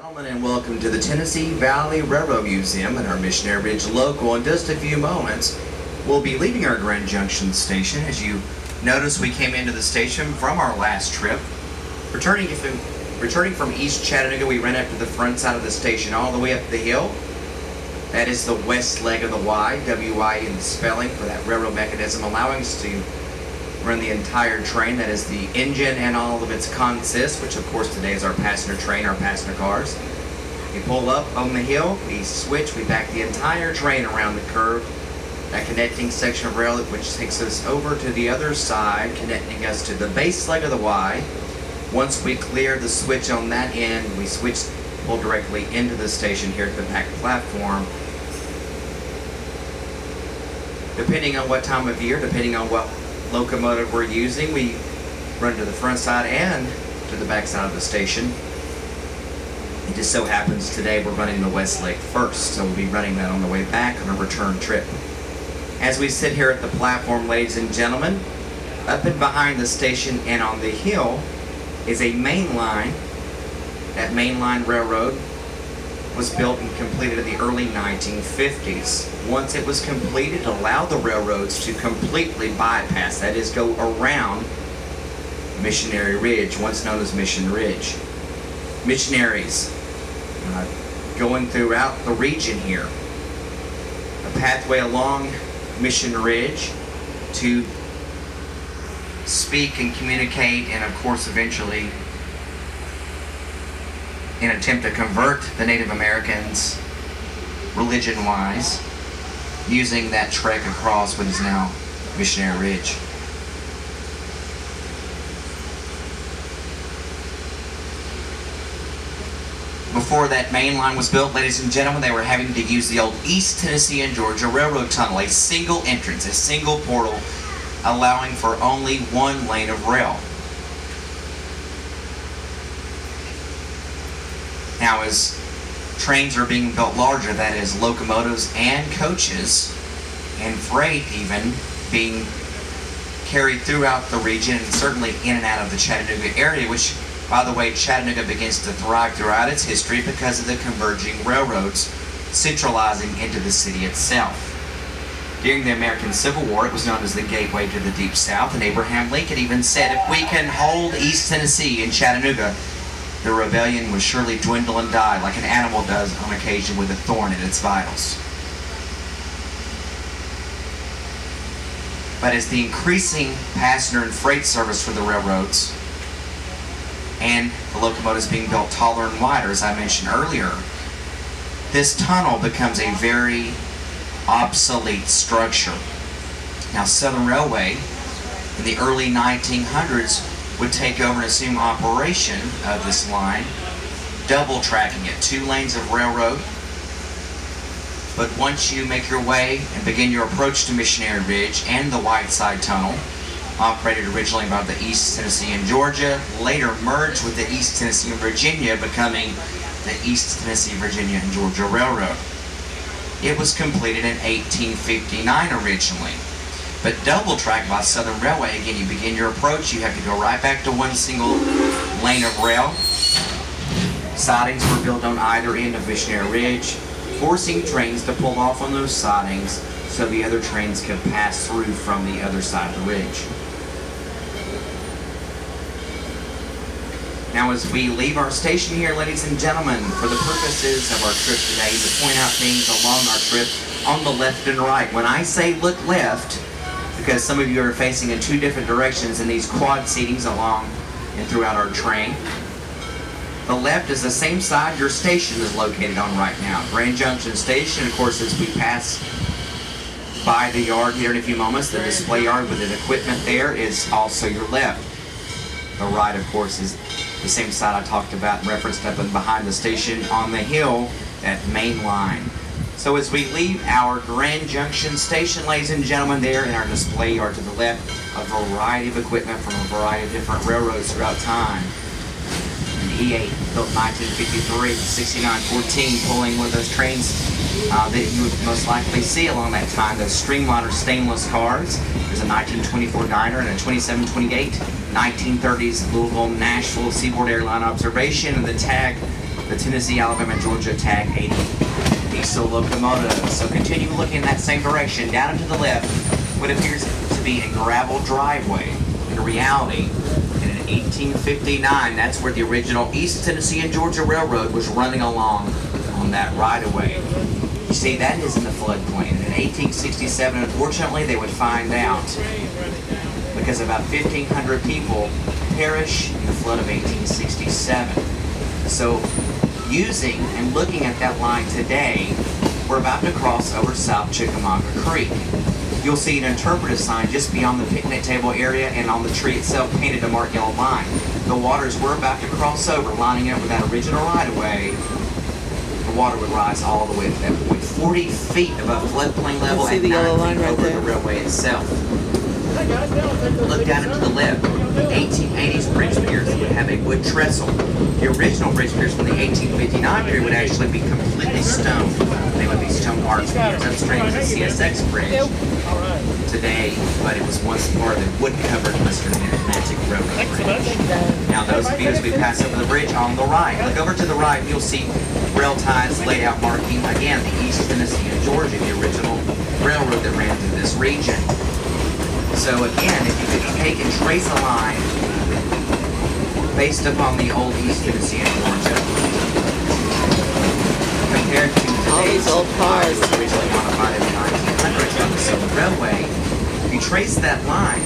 Gentlemen, and welcome to the Tennessee Valley Railroad Museum and our Missionary Ridge local. In just a few moments, we'll be leaving our Grand Junction station. As you notice, we came into the station from our last trip. Returning from East Chattanooga, we ran up to the front side of the station all the way up the hill. That is the west leg of the Y, W-Y in the spelling for that railroad mechanism, allowing us to run the entire train. That is the engine and all of its consists, which of course today is our passenger train, our passenger cars. We pull up on the hill, we switch, we back the entire train around the curve, that connecting section of rail which takes us over to the other side, connecting us to the base leg of the Y. Once we clear the switch on that end, we pull directly into the station here at the back platform. Depending on what time of year, depending on what locomotive we're using, we run to the front side and to the back side of the station. It just so happens today we're running the west leg first, so we'll be running that on the way back on a return trip. As we sit here at the platform, ladies and gentlemen, up and behind the station and on the hill is a main line. That mainline railroad was built and completed in the early 1950s. Once it was completed, it allowed the railroads to completely bypass, that is, go around Missionary Ridge, once known as Mission Ridge. Missionaries going throughout the region here. A pathway along Mission Ridge to speak and communicate, and of course eventually in an attempt to convert the Native Americans religion-wise, using that trek across what is now Missionary Ridge. Before that main line was built, ladies and gentlemen, they were having to use the old East Tennessee and Georgia Railroad Tunnel, a single entrance, a single portal, allowing for only one lane of rail. Now, as trains are being built larger, that is, locomotives and coaches, and freight even, being carried throughout the region and certainly in and out of the Chattanooga area, which, by the way, Chattanooga begins to thrive throughout its history because of the converging railroads centralizing into the city itself. During the American Civil War, it was known as the gateway to the Deep South, and Abraham Lincoln even said, if we can hold East Tennessee and Chattanooga, the rebellion will surely dwindle and die like an animal does on occasion with a thorn in its vitals. But as the increasing passenger and freight service for the railroads and the locomotives being built taller and wider, as I mentioned earlier, this tunnel becomes a very obsolete structure. Now, Southern Railway in the early 1900s would take over and assume operation of this line, double tracking it, 2 lanes of railroad. But once you make your way and begin your approach to Missionary Ridge and the Whiteside Tunnel, operated originally by the East Tennessee and Georgia, later merged with the East Tennessee and Virginia, becoming the East Tennessee, Virginia and Georgia Railroad. It was completed in 1859 originally. But double track by Southern Railway, again, you begin your approach, you have to go right back to one single lane of rail. Sidings were built on either end of Missionary Ridge, forcing trains to pull off on those sidings so the other trains could pass through from the other side of the ridge. Now, as we leave our station here, ladies and gentlemen, for the purposes of our trip today, to point out things along our trip on the left and right. When I say look left, because some of you are facing in 2 different directions in these quad seatings along and throughout our train. The left is the same side your station is located on right now. Grand Junction Station, of course, as we pass by the yard here in a few moments, the display yard with the equipment there is also your left. The right, of course, is the same side I talked about and referenced up and behind the station on the hill, that main line. So as we leave our Grand Junction Station, ladies and gentlemen, there in our display yard to the left, a variety of equipment from a variety of different railroads throughout time. An E8 built 1953, 6914, pulling one of those trains that you would most likely see along that time, those streamliner stainless cars. There's a 1924 Diner and a 2728, 1930s Louisville, Nashville Seaboard Airline Observation, and the tag the Tennessee, Alabama, Georgia Tag 80 diesel locomotive. So continue looking in that same direction, down and to the left, what appears to be a gravel driveway. In reality, in 1859, that's where the original East Tennessee and Georgia Railroad was running along on that right-of-way. You see, that is in the floodplain. And in 1867, unfortunately, they would find out because about 1,500 people perish in the flood of 1867. So, using and looking at that line today, we're about to cross over South Chickamauga Creek. You'll see an interpretive sign just beyond the picnic table area, and on the tree itself painted a marked yellow line. The waters we're about to cross over, lining up with that original right-of-way, the water would rise all the way to that point, 40 feet above floodplain level and 9 feet over the railway itself. Look down into the left. The 1880s bridge piers would have a wood trestle. The original bridge piers from the 1859 period would actually be completely stone. They would be stone arch piers upstream of the CSX bridge today, but it was once part of the wood-covered Western Atlantic Railroad bridge. Now those of you as we pass over the bridge on the right, look over to the right, you'll see rail ties laid out marking, again, the East Tennessee and Georgia, the original railroad that ran through this region. So again, if you could take and trace a line based upon the old East Tennessee and Georgia, compared to today's old cars originally modified in the 1900s on the Southern Railway, if you trace that line,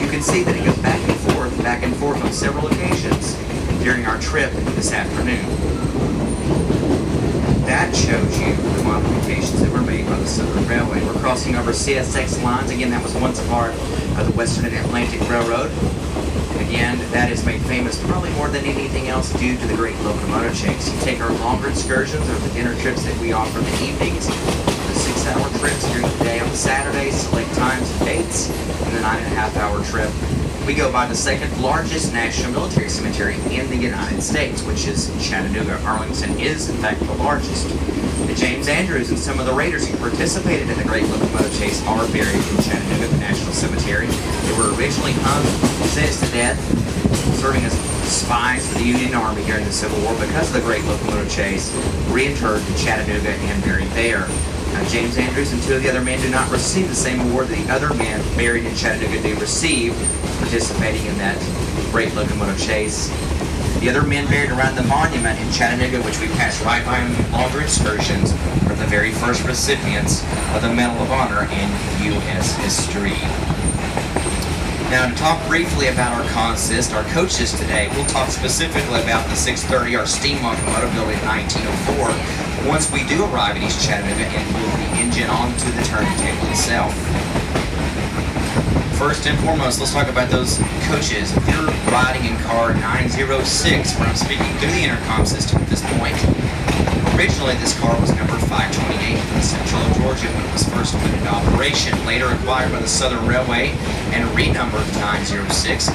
you can see that it goes back and forth on several occasions during our trip this afternoon. That shows you the modifications that were made by the Southern Railway. We're crossing over CSX lines. Again, that was once a part of the Western Atlantic Railroad. Again, that is made famous probably more than anything else due to the great locomotive chase. You take our longer excursions or the dinner trips that we offer in the evenings, the 6-hour trips during the day on the Saturdays, select times and dates, and the 9.5-hour trip. We go by the second largest national military cemetery in the United States, which is Chattanooga. Arlington is, in fact, the largest. The James Andrews and some of the raiders who participated in the Great Locomotive Chase are buried in Chattanooga, the National Cemetery. They were originally hung, sentenced to death, serving as spies for the Union Army during the Civil War because of the Great Locomotive Chase, reinterred in Chattanooga and buried there. Now, James Andrews and 2 of the other men do not receive the same award that the other men buried in Chattanooga do receive, participating in that Great Locomotive Chase. The other men buried around the monument in Chattanooga, which we passed right by in longer excursions, are the very first recipients of the Medal of Honor in U.S. history. Now, to talk briefly about our consist, our coaches today, we'll talk specifically about the 630, our steam locomotive built in 1904, once we do arrive at East Chattanooga and move the engine onto the turntable itself. First and foremost, let's talk about those coaches. If you're riding in car 906, where I'm speaking through the intercom system at this point, originally this car was number 528 in Central Georgia when it was first put into operation, later acquired by the Southern Railway and renumbered 906.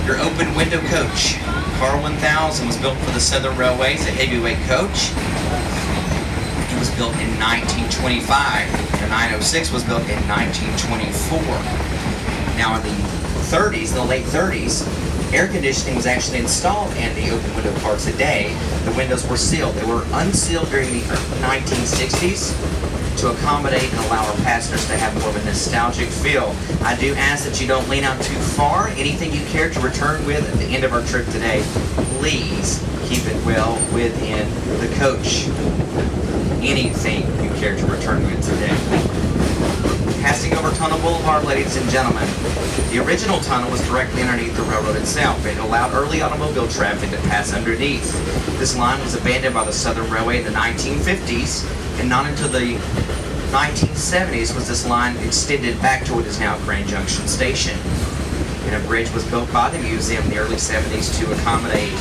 Your open window coach, car 1000, was built for the Southern Railway as a heavyweight coach. It was built in 1925. The 906 was built in 1924. Now in the 30s, in the late 30s, air conditioning was actually installed in the open window car today. The windows were sealed. They were unsealed during the 1960s to accommodate and allow our passengers to have more of a nostalgic feel. I do ask that you don't lean out too far. Anything you care to return with at the end of our trip today, please keep it well within the coach. Anything you care to return with today. Passing over Tunnel Boulevard, ladies and gentlemen. The original tunnel was directly underneath the railroad itself. It allowed early automobile traffic to pass underneath. This line was abandoned by the Southern Railway in the 1950s, and not until the 1970s was this line extended back to what is now Grand Junction Station. And a bridge was built by the museum in the early 70s to accommodate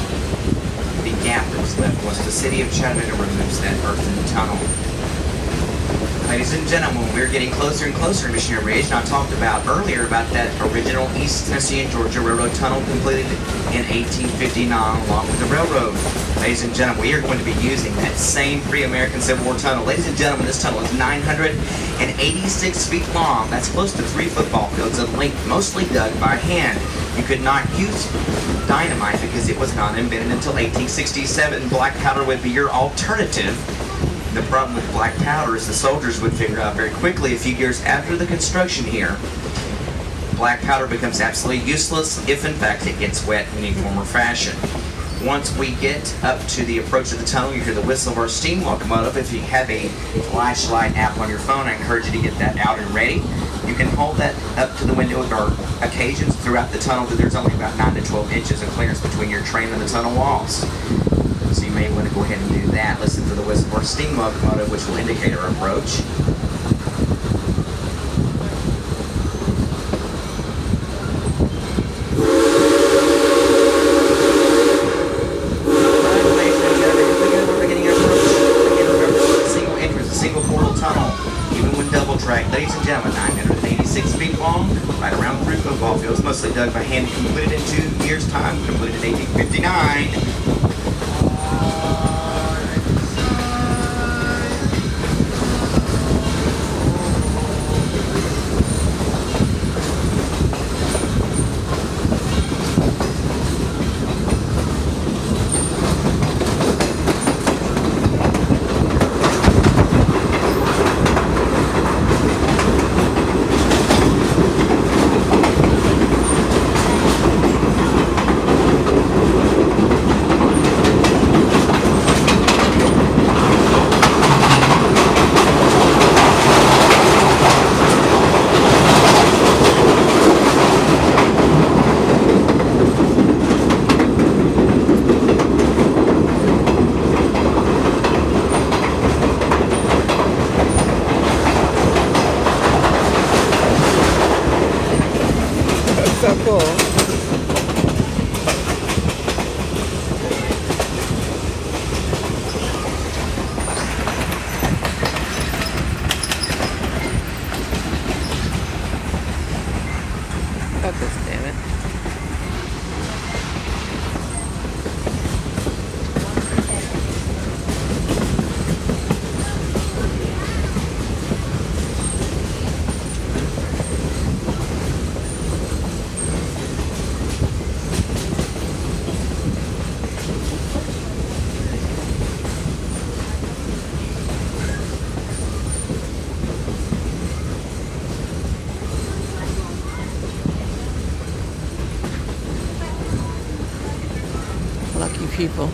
the gap that was left once the city of Chattanooga removes that earthen tunnel. Ladies and gentlemen, we're getting closer and closer to Missionary Ridge, and I talked about earlier about that original East Tennessee and Georgia Railroad tunnel completed in 1859 along with the railroad. Ladies and gentlemen, we are going to be using that same pre-American Civil War tunnel. Ladies and gentlemen, this tunnel is 986 feet long. That's close to 3 football fields of length, mostly dug by hand. You could not use dynamite because it was not invented until 1867. Black powder would be your alternative. The problem with black powder is the soldiers would figure out very quickly, a few years after the construction here, black powder becomes absolutely useless if in fact it gets wet in any form or fashion. Once we get up to the approach of the tunnel, you hear the whistle of our steam locomotive. If you have a flashlight app on your phone, I encourage you to get that out and ready. You can hold that up to the window or occasions throughout the tunnel, but there's only about 9 to 12 inches of clearance between your train and the tunnel walls. So you may want to go ahead and do that. Listen for the whistle of our steam locomotive, which will indicate our approach. Ladies and gentlemen, 986 feet long, right around 3 football fields, mostly dug by hand, completed in 2 years' time, completed in 1859. So cool. Focus, damn it. Lucky people.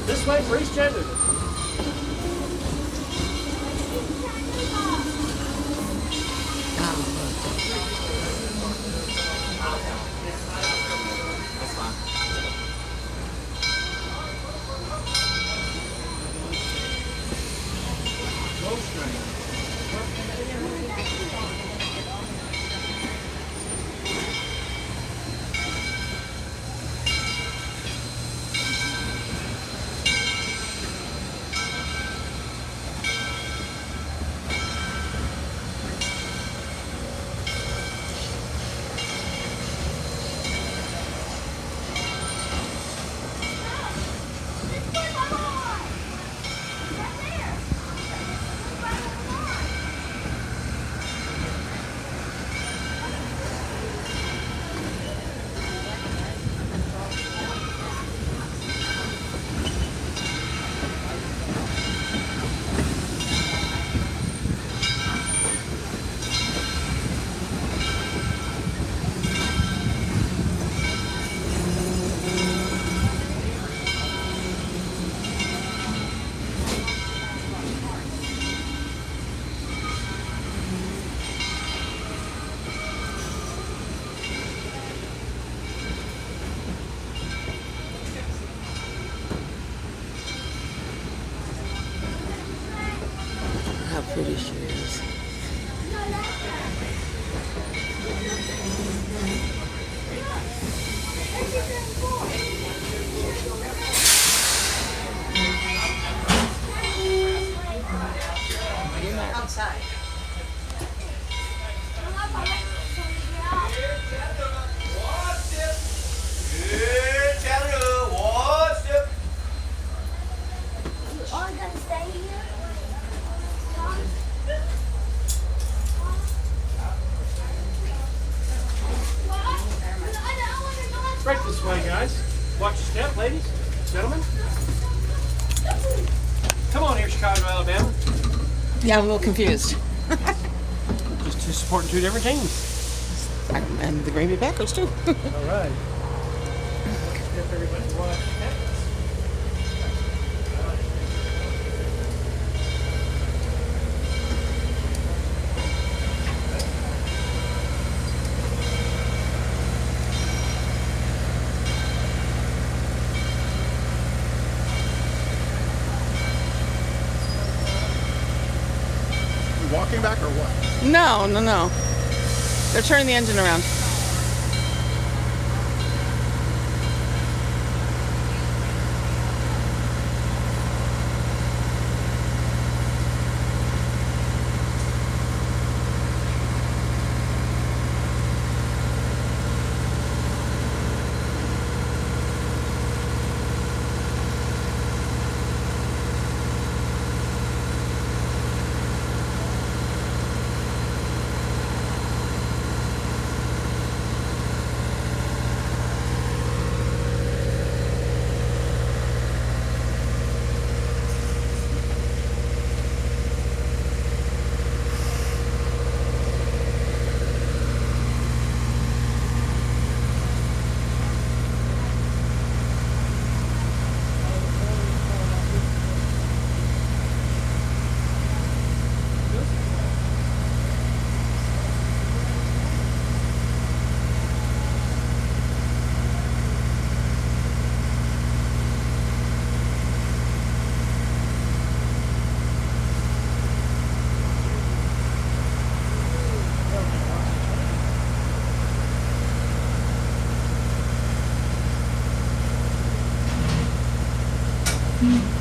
This way for East Chattanooga. way, guys. Watch your step, ladies, gentlemen. Come on here, Chicago, Alabama. Yeah, I'm a little confused. Just to supporting two different teams. And the Green Bay Packers, too. All right. If everybody watch that. Walking back or what? No. They're turning the engine around. Mm.